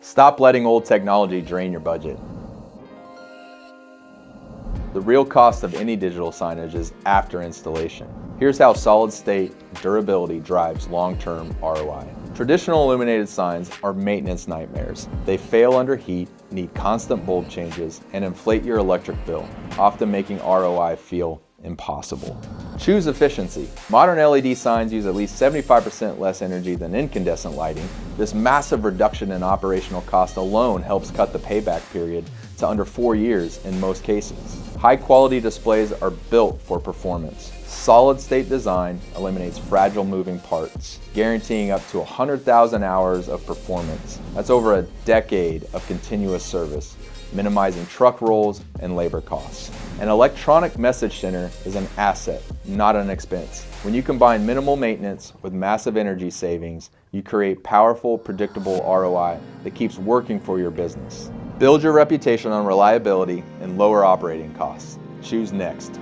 Stop letting old technology drain your budget. The real cost of any digital signage is after installation. Here's how solid state durability drives long-term ROI. Traditional illuminated signs are maintenance nightmares. They fail under heat, need constant bulb changes, and inflate your electric bill, often making ROI feel impossible. Choose efficiency. Modern LED signs use at least 75% less energy than incandescent lighting. This massive reduction in operational cost alone helps cut the payback period to under 4 years in most cases. High-quality displays are built for performance. Solid-state design eliminates fragile moving parts, guaranteeing up to 100,000 hours of performance. That's over a decade of continuous service, minimizing truck rolls and labor costs. An electronic message center is an asset, not an expense. When you combine minimal maintenance with massive energy savings, you create powerful, predictable ROI that keeps working for your business. Build your reputation on reliability and lower operating costs. Choose Next.